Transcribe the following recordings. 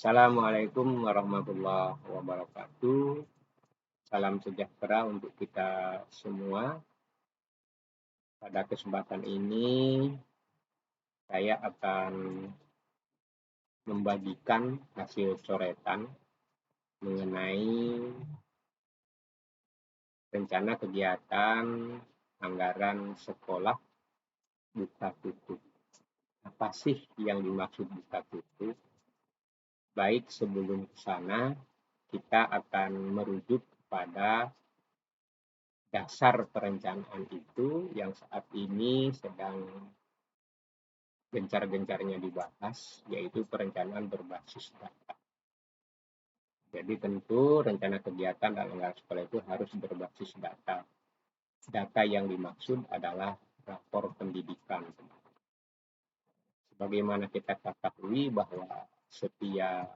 Assalamualaikum warahmatullahi wabarakatuh. Salam sejahtera untuk kita semua. Pada kesempatan ini, saya akan membagikan hasil coretan mengenai rencana kegiatan anggaran sekolah buka tutup. Apa sih yang dimaksud buka tutup? Baik, sebelum ke sana, kita akan merujuk pada dasar perencanaan itu yang saat ini sedang gencar-gencarnya dibahas, yaitu perencanaan berbasis data. Jadi tentu rencana kegiatan dan anggaran sekolah itu harus berbasis data. Data yang dimaksud adalah rapor pendidikan. Sebagaimana kita ketahui bahwa setiap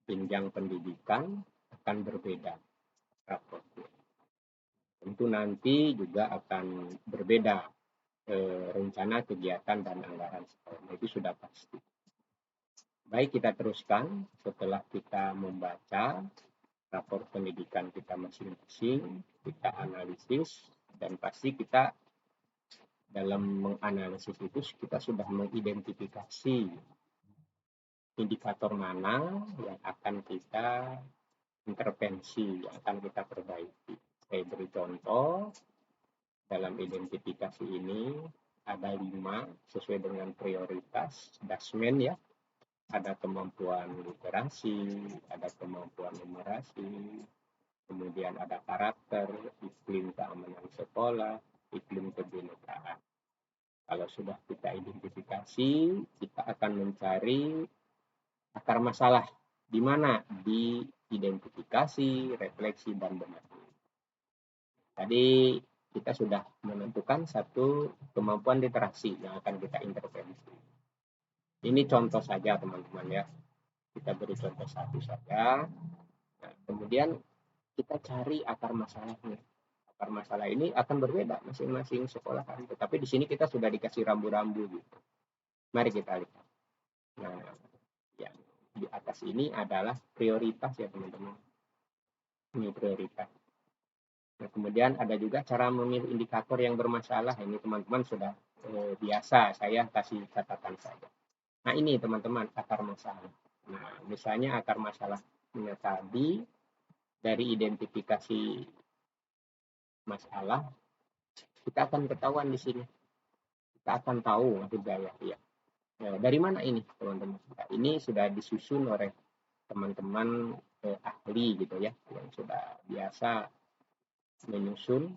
jenjang pendidikan akan berbeda rapornya. Tentu nanti juga akan berbeda rencana kegiatan dan anggaran sekolah. Itu sudah pasti. Baik, kita teruskan setelah kita membaca rapor pendidikan kita masing-masing, kita analisis, dan pasti kita dalam menganalisis itu kita sudah mengidentifikasi indikator mana yang akan kita intervensi, yang akan kita perbaiki. Saya beri contoh, dalam identifikasi ini ada 5 sesuai dengan prioritas dasmen ya. Ada kemampuan literasi, ada kemampuan numerasi, kemudian ada karakter, iklim keamanan sekolah, iklim kebinekaan. Kalau sudah kita identifikasi, kita akan mencari akar masalah di mana di identifikasi, refleksi, dan benahi. Tadi kita sudah menentukan satu kemampuan literasi yang akan kita intervensi. Ini contoh saja teman-teman ya. Kita beri contoh satu saja. Nah, kemudian kita cari akar masalahnya. Akar masalah ini akan berbeda masing-masing sekolah kan. Tetapi di sini kita sudah dikasih rambu-rambu gitu. Mari kita lihat. Nah, yang di atas ini adalah prioritas ya teman-teman. Ini prioritas. Nah, kemudian ada juga cara memilih indikator yang bermasalah. Ini teman-teman sudah biasa, saya kasih catatan saja. Nah, ini teman-teman akar masalah. Nah, misalnya akar masalahnya tadi dari identifikasi masalah, kita akan ketahuan di sini. Kita akan tahu maksudnya ya. Nah, dari mana ini teman-teman? Nah, ini sudah disusun oleh teman-teman ahli gitu ya, yang sudah biasa menyusun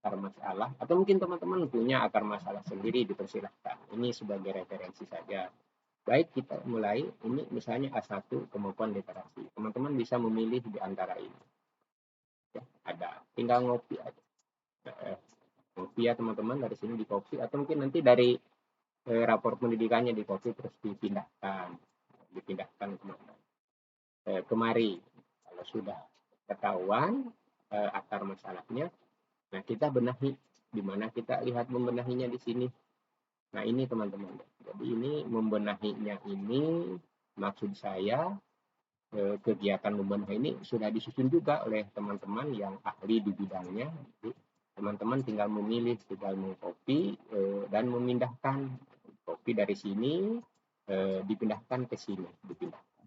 akar masalah, atau mungkin teman-teman punya akar masalah sendiri, dipersilahkan. Ini sebagai referensi saja. Baik, kita mulai. Ini misalnya A1 kemampuan literasi. Teman-teman bisa memilih di antara ini. Ya, ada tinggal ngopi aja. Ngopi ya teman-teman, dari sini di copy, atau mungkin nanti dari rapor pendidikannya di copy terus dipindahkan kemari. Kalau sudah ketahuan akar masalahnya, nah kita benahi. Di mana kita lihat membenahinya di sini. Nah ini teman-teman. Jadi ini membenahinya ini maksud saya kegiatan membenahi ini sudah disusun juga oleh teman-teman yang ahli di bidangnya. Jadi, teman-teman tinggal memilih, tinggal mengcopy dan memindahkan. Copy dari sini dipindahkan ke sini, dipindahkan.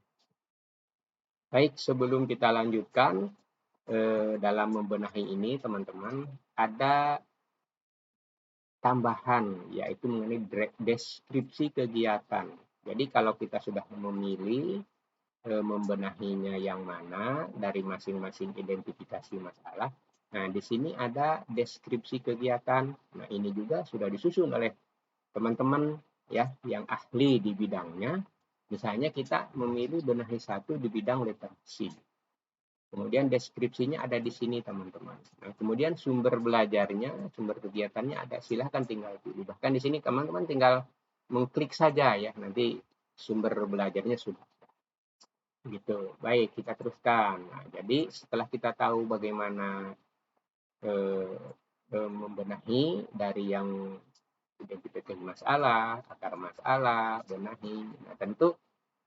Baik, sebelum kita lanjutkan dalam membenahi ini teman-teman, ada tambahan yaitu mengenai deskripsi kegiatan. Jadi kalau kita sudah memilih membenahinya yang mana dari masing-masing identifikasi masalah, nah di sini ada deskripsi kegiatan. Nah ini juga sudah disusun oleh teman-teman ya yang ahli di bidangnya. Misalnya kita memilih benahi satu di bidang literasi. Kemudian deskripsinya ada di sini teman-teman. Nah, kemudian sumber belajarnya, sumber kegiatannya ada. Silahkan tinggal pilih. Bahkan di sini teman-teman tinggal mengklik saja ya. Nanti sumber belajarnya sudah. Gitu. Baik, kita teruskan. Nah, jadi setelah kita tahu bagaimana membenahi dari yang identifikasi masalah, akar masalah, benahi. Nah, tentu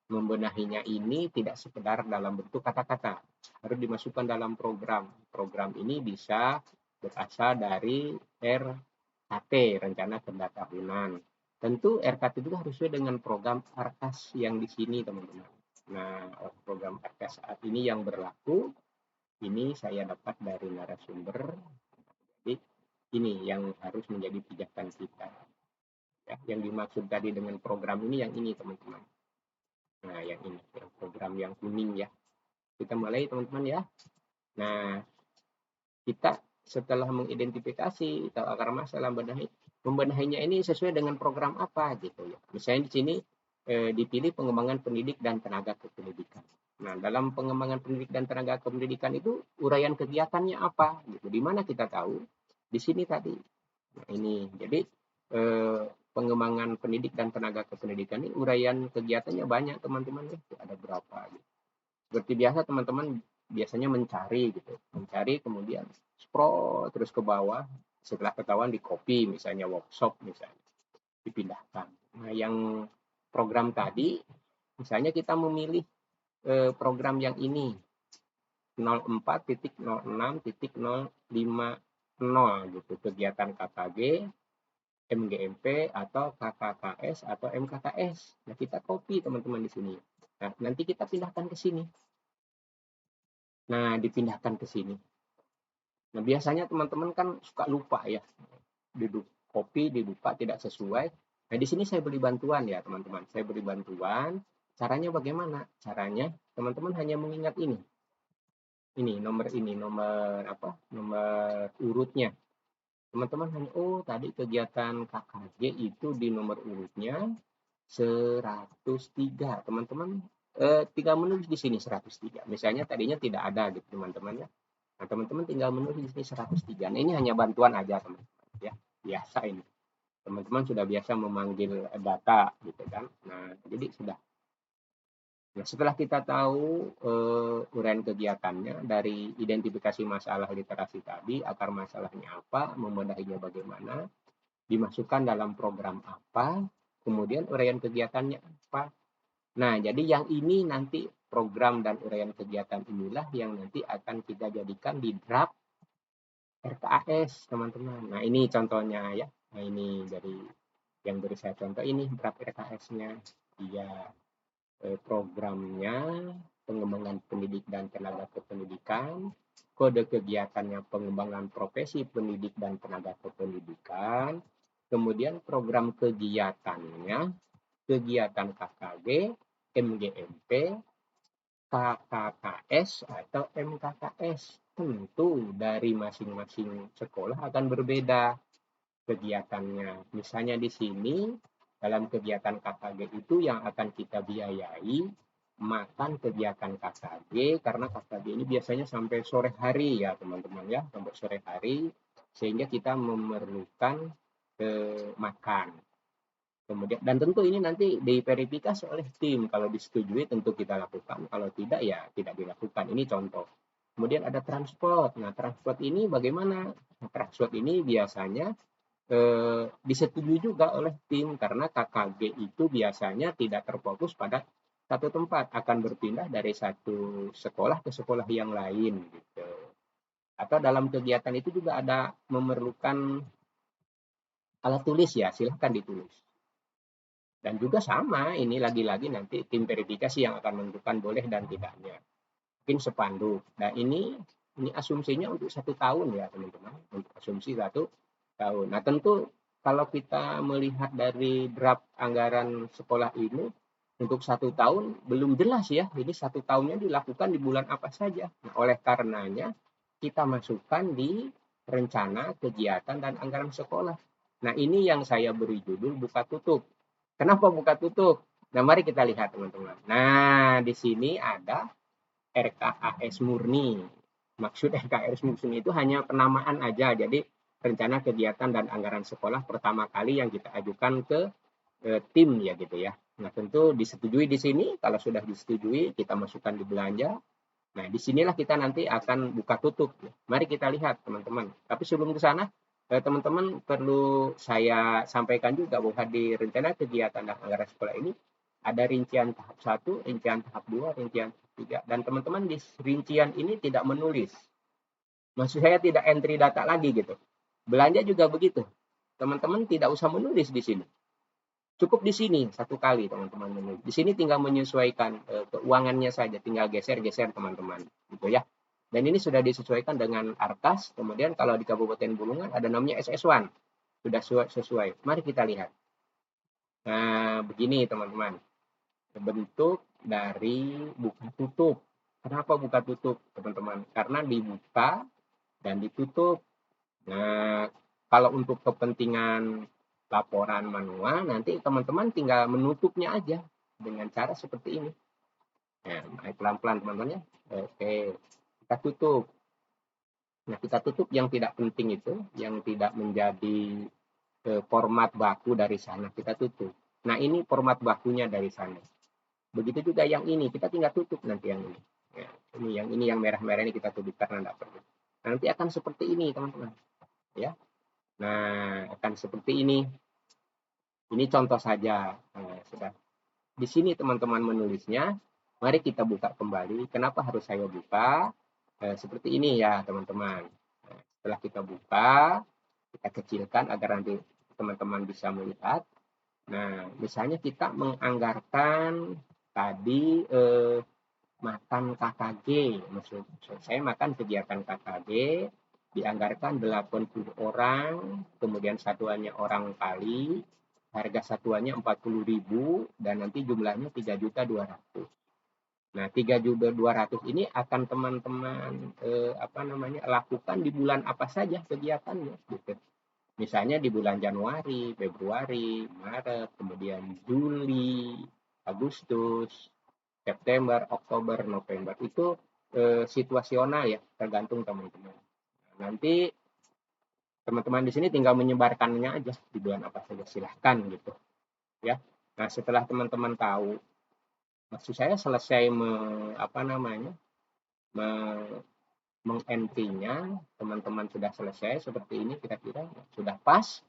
membenahinya ini tidak sekedar dalam bentuk kata-kata, harus dimasukkan dalam program. Program ini bisa berasal dari RKT, Rencana Kerja Tahunan. Tentu RKT itu harus sesuai dengan program ARKAS yang di sini, teman-teman. Nah, program ARKAS saat ini yang berlaku, ini saya dapat dari narasumber. Jadi, ini yang harus menjadi pijakan kita. Ya, yang dimaksud tadi dengan program ini yang ini, teman-teman. Nah, yang ini, yang program yang kuning ya. Kita mulai, teman-teman ya. Nah, kita setelah mengidentifikasi atau akar masalah membenahinya ini sesuai dengan program apa gitu ya. Misalnya di sini dipilih pengembangan pendidik dan tenaga kependidikan. Nah, dalam pengembangan pendidik dan tenaga kependidikan itu uraian kegiatannya apa gitu. Di mana kita tahu di sini tadi. Nah, ini jadi pengembangan pendidik dan tenaga kependidikan ini uraian kegiatannya banyak, teman-teman ya. Ada berapa gitu. Seperti biasa teman-teman biasanya mencari gitu, mencari kemudian scroll terus ke bawah, setelah ketahuan di copy, misalnya workshop misalnya dipindahkan. Nah, yang program tadi misalnya kita memilih program yang ini 04.06.050 gitu, kegiatan KKG, MGMP atau KKKS atau MKKS. Nah, kita copy teman-teman di sini. Nah, nanti kita pindahkan ke sini. Nah, dipindahkan ke sini. Nah, biasanya teman-teman kan suka lupa ya. Copy, dibuka tidak sesuai. Nah, di sini saya beri bantuan ya, teman-teman. Saya beri bantuan. Caranya bagaimana? Caranya teman-teman hanya mengingat ini. Ini, nomor apa? Nomor urutnya. Teman-teman hanya, oh tadi kegiatan KKG itu di nomor urutnya 103. Teman-teman tinggal menulis di sini 103. Misalnya tadinya tidak ada gitu teman-teman ya. Nah, teman-teman tinggal menulis di sini 103. Nah, ini hanya bantuan aja teman-teman ya. Biasa ini. Teman-teman sudah biasa memanggil data gitu kan. Nah, jadi sudah. Nah, setelah kita tahu uraian kegiatannya dari identifikasi masalah literasi tadi, akar masalahnya apa, membenahinya bagaimana, dimasukkan dalam program apa, kemudian uraian kegiatannya apa. Nah, jadi yang ini nanti program dan uraian kegiatan inilah yang nanti akan kita jadikan di draft RKAS, teman-teman. Nah, ini contohnya ya. Nah, ini dari yang beri saya contoh ini draft RKAS-nya. Iya, programnya pengembangan pendidik dan tenaga kependidikan, kode kegiatannya pengembangan profesi pendidik dan tenaga kependidikan, kemudian program kegiatannya, kegiatan KKG, MGMP, KKKS atau MKKS. Tentu dari masing-masing sekolah akan berbeda kegiatannya. Misalnya di sini dalam kegiatan KKG itu yang akan kita biayai makan kegiatan KKG, karena KKG ini biasanya sampai sore hari ya teman-teman ya, sampai sore hari sehingga kita memerlukan makan. Kemudian dan tentu ini nanti diverifikasi oleh tim, kalau disetujui tentu kita lakukan, kalau tidak ya tidak dilakukan. Ini contoh. Kemudian ada transport. Nah, transport ini bagaimana? Nah, transport ini biasanya disetujui juga oleh tim karena KKG itu biasanya tidak terfokus pada satu tempat, akan berpindah dari satu sekolah ke sekolah yang lain gitu. Atau dalam kegiatan itu juga ada memerlukan alat tulis ya, silahkan ditulis. Dan juga sama, ini lagi-lagi nanti tim verifikasi yang akan menentukan boleh dan tidaknya. Mungkin spanduk. Nah, ini asumsinya untuk 1 tahun ya teman-teman, untuk asumsi 1 tahun. Nah, tentu kalau kita melihat dari draft anggaran sekolah ini untuk 1 tahun belum jelas ya, ini 1 tahunnya dilakukan di bulan apa saja. Nah, oleh karenanya kita masukkan di rencana kegiatan dan anggaran sekolah. Nah, ini yang saya beri judul buka tutup. Kenapa buka tutup? Nah, mari kita lihat teman-teman. Nah, di sini ada RKAS murni. Maksud RKAS murni itu hanya penamaan aja. Jadi rencana kegiatan dan anggaran sekolah pertama kali yang kita ajukan ke tim ya gitu ya. Nah, tentu disetujui di sini. Kalau sudah disetujui, kita masukkan di belanja. Nah, disinilah kita nanti akan buka tutup. Mari kita lihat teman-teman. Tapi sebelum ke sana, teman-teman perlu saya sampaikan juga bahwa di rencana kegiatan dan anggaran sekolah ini Ada rincian tahap 1, rincian tahap 2, rincian tahap 3. Dan teman-teman di rincian ini tidak menulis. Maksud saya tidak entry data lagi gitu. Belanja juga begitu. Teman-teman tidak usah menulis di sini. Cukup di sini satu kali teman-teman menulis. Di sini tinggal menyesuaikan keuangannya saja, tinggal geser-geser teman-teman gitu ya. Dan ini sudah disesuaikan dengan Arkas. Kemudian kalau di Kabupaten Bulungan ada namanya SS1. Sudah sesuai. Mari kita lihat. Nah, begini teman-teman. Bentuk dari buka tutup. Kenapa buka tutup, teman-teman? Karena dibuka dan ditutup. Nah, kalau untuk kepentingan laporan manual, nanti teman-teman tinggal menutupnya aja dengan cara seperti ini. Nah, pelan-pelan teman-teman ya. Oke, kita tutup. Nah, kita tutup yang tidak penting itu, yang tidak menjadi format baku dari sana, kita tutup. Nah, ini format bakunya dari sana. Begitu juga yang ini, kita tinggal tutup nanti yang ini. Ya, ini yang merah-merah ini kita tutup karena tidak perlu. Nanti akan seperti ini, teman-teman. Ya. Nah, akan seperti ini. Ini contoh saja. Nah, sudah. Di sini teman-teman menulisnya. Mari kita buka kembali. Kenapa harus saya buka? Seperti ini ya, teman-teman. Nah, setelah kita buka, kita kecilkan agar nanti teman-teman bisa melihat. Nah, misalnya kita menganggarkan tadi makan KKG, maksud saya makan kegiatan KKG, dianggarkan 80 orang, kemudian satuannya orang kali, harga satuannya 40.000 dan nanti jumlahnya 3.200.000. Nah, 3.200.000 ini akan teman-teman lakukan di bulan apa saja kegiatannya gitu. Misalnya di bulan Januari, Februari, Maret, kemudian Juli, Agustus, September, Oktober, November. Itu situasional ya, tergantung teman-teman. Nanti teman-teman di sini tinggal menyebarkannya aja di bulan apa saja, silahkan gitu. Ya. Nah, setelah teman-teman tahu, maksud saya selesai meng-entry-nya, teman-teman sudah selesai seperti ini kira-kira, sudah pas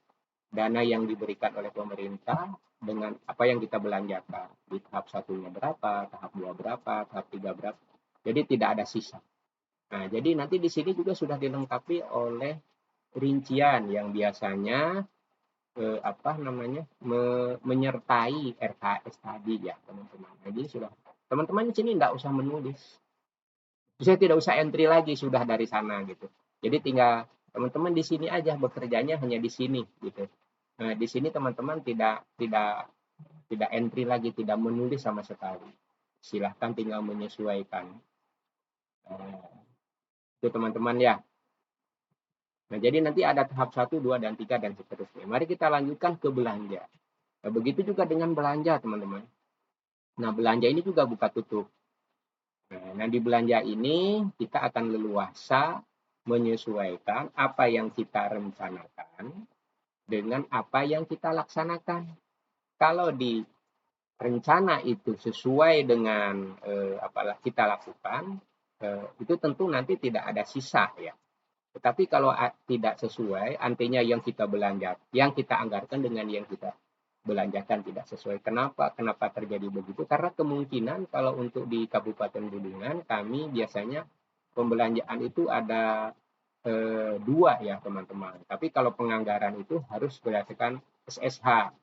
dana yang diberikan oleh pemerintah dengan apa yang kita belanjakan. Di tahap satunya berapa, tahap 2 berapa, tahap 3 berapa. Jadi tidak ada sisa. Nah, jadi nanti di sini juga sudah dilengkapi oleh rincian yang biasanya menyertai RKS tadi ya, teman-teman. Jadi sudah teman-teman di sini tidak usah menulis. Saya tidak usah entry lagi, sudah dari sana gitu. Jadi tinggal teman-teman di sini aja bekerjanya hanya di sini gitu. Nah, di sini teman-teman tidak entry lagi, tidak menulis sama sekali. Silahkan tinggal menyesuaikan. Itu teman-teman ya. Nah, jadi nanti ada tahap 1, 2, dan 3, dan seterusnya. Mari kita lanjutkan ke belanja. Nah, begitu juga dengan belanja, teman-teman. Nah, belanja ini juga buka tutup. Nah, di belanja ini kita akan leluasa menyesuaikan apa yang kita rencanakan dengan apa yang kita laksanakan. Kalau di rencana itu sesuai dengan kita lakukan, itu tentu nanti tidak ada sisa ya. Tetapi kalau tidak sesuai, artinya yang kita belanja, yang kita anggarkan dengan yang kita belanjakan tidak sesuai. Kenapa terjadi begitu? Karena kemungkinan kalau untuk di Kabupaten Bulungan, kami biasanya pembelanjaan itu ada 2 ya teman-teman. Tapi kalau penganggaran itu harus berdasarkan SSH,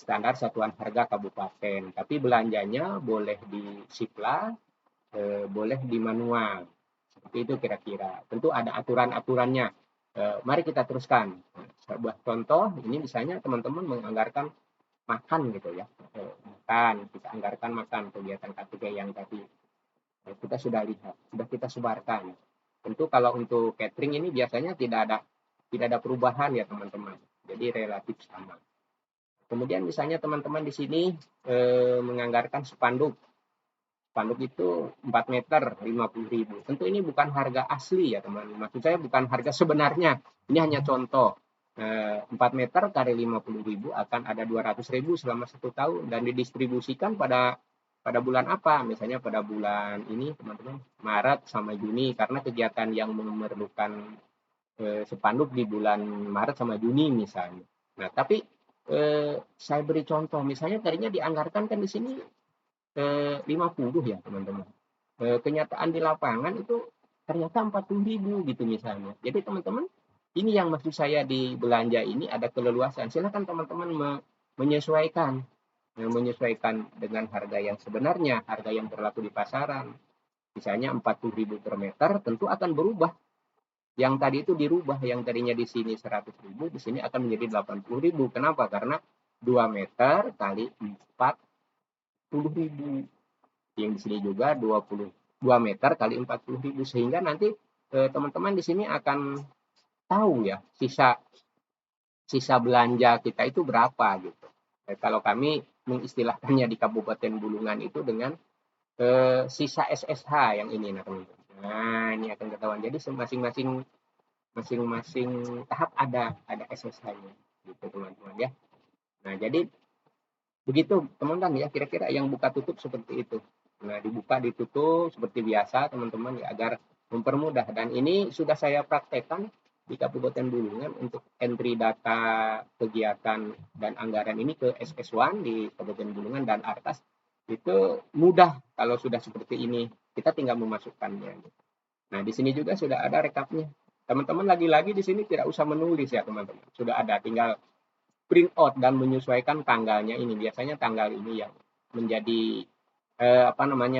standar satuan harga kabupaten. Tapi belanjanya boleh di Sipla, boleh di manual. Seperti itu kira-kira. Tentu ada aturan-aturannya. Mari kita teruskan. Sebuah contoh, ini misalnya teman-teman menganggarkan makan gitu ya. Makan, kita anggarkan makan kegiatan K3 yang tadi. Kita sudah lihat, sudah kita sebarkan. Tentu kalau untuk catering ini biasanya tidak ada perubahan ya teman-teman. Jadi relatif sama. Kemudian misalnya teman-teman di sini menganggarkan spanduk. Spanduk itu 4 meter 50.000. Tentu ini bukan harga asli ya teman-teman. Maksud saya bukan harga sebenarnya. Ini hanya contoh. 4 meter kali 50.000 akan ada 200.000 selama 1 tahun dan didistribusikan pada bulan apa? Misalnya pada bulan ini teman-teman, Maret sama Juni, karena kegiatan yang memerlukan spanduk di bulan Maret sama Juni misalnya. Nah, tapi Saya beri contoh, misalnya tadinya dianggarkan kan di sini 50 ya teman-teman. Kenyataan di lapangan itu ternyata 40.000 gitu misalnya. Jadi teman-teman, ini yang maksud saya di belanja ini ada keleluasan. Silakan teman-teman menyesuaikan, menyesuaikan dengan harga yang sebenarnya, harga yang berlaku di pasaran. Misalnya 40.000 per meter, tentu akan berubah. Yang tadi itu dirubah, yang tadinya di sini 100.000, di sini akan menjadi 80.000. Kenapa? Karena 2 meter kali 40.000. Yang di sini juga 2 meter kali 40.000, sehingga nanti teman-teman di sini akan tahu ya sisa belanja kita itu berapa gitu. Kalau kami mengistilahkannya di Kabupaten Bulungan itu dengan sisa SSH yang ini, nah teman-teman. Nah ini akan ketahuan. Jadi masing-masing tahap ada SSH-nya gitu teman-teman ya. Nah jadi begitu teman-teman ya, kira-kira yang buka tutup seperti itu. Nah dibuka ditutup seperti biasa teman-teman ya, agar mempermudah. Dan ini sudah saya praktekkan di Kabupaten Bulungan untuk entry data kegiatan dan anggaran ini ke SS1 di Kabupaten Bulungan dan Artas. Itu mudah kalau sudah seperti ini, kita tinggal memasukkannya. Nah di sini juga sudah ada rekapnya. Teman-teman lagi-lagi di sini tidak usah menulis ya teman-teman, sudah ada, tinggal print out dan menyesuaikan tanggalnya ini. Biasanya tanggal ini yang menjadi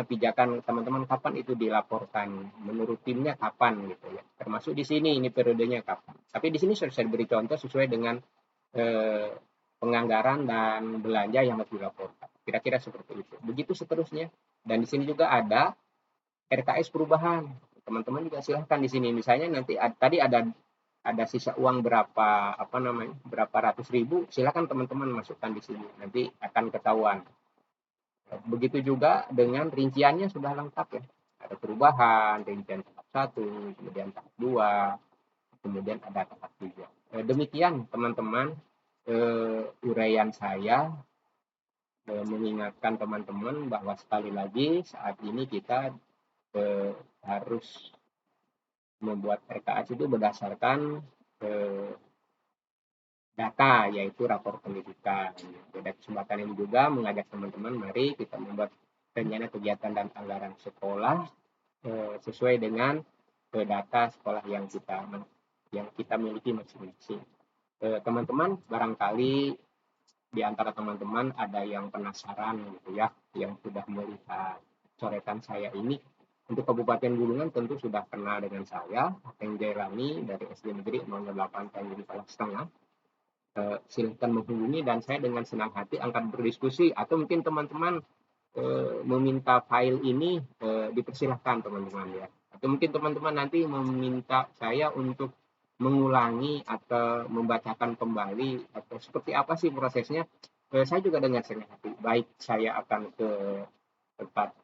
pijakan teman-teman, kapan itu dilaporkan, menurut timnya kapan gitu ya. Termasuk di sini ini periodenya kapan. Tapi di sini saya beri contoh sesuai dengan penganggaran dan belanja yang harus dilaporkan. Kira-kira seperti itu. Begitu seterusnya. Dan di sini juga ada RKS perubahan. Teman-teman juga silahkan di sini. Misalnya nanti tadi ada sisa uang berapa ratus ribu, silakan teman-teman masukkan di sini, nanti akan ketahuan. Begitu juga dengan rinciannya sudah lengkap ya, ada perubahan, rincian tahap 1, kemudian tahap 2, kemudian ada tahap 3. Demikian teman-teman uraian saya, mengingatkan teman-teman bahwa sekali lagi saat ini kita harus membuat RKS itu berdasarkan data, yaitu rapor pendidikan. Pada kesempatan ini juga mengajak teman-teman, mari kita membuat rencana kegiatan dan anggaran sekolah sesuai dengan data sekolah yang kita miliki masing-masing. Teman-teman, barangkali di antara teman-teman ada yang penasaran gitu ya, yang sudah melihat coretan saya ini. Untuk Kabupaten Bulungan tentu sudah kenal dengan saya, Akeng Jailani dari SD Negeri 08 Tanjung Setengah. Silahkan menghubungi dan saya dengan senang hati akan berdiskusi, atau mungkin teman-teman meminta file ini, dipersilahkan teman-teman ya. Atau mungkin teman-teman nanti meminta saya untuk mengulangi atau membacakan kembali, atau seperti apa sih prosesnya, saya juga dengan senang hati. Baik saya akan ke tempat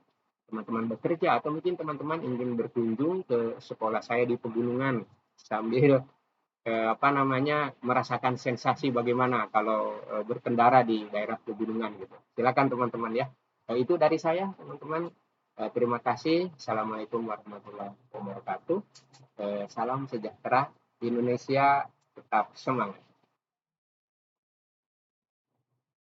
teman-teman bekerja, atau mungkin teman-teman ingin berkunjung ke sekolah saya di pegunungan sambil merasakan sensasi bagaimana kalau berkendara di daerah pegunungan gitu. Silakan teman-teman ya. Itu dari saya teman-teman. Terima kasih. Assalamualaikum warahmatullahi wabarakatuh. Salam sejahtera. Indonesia tetap semangat.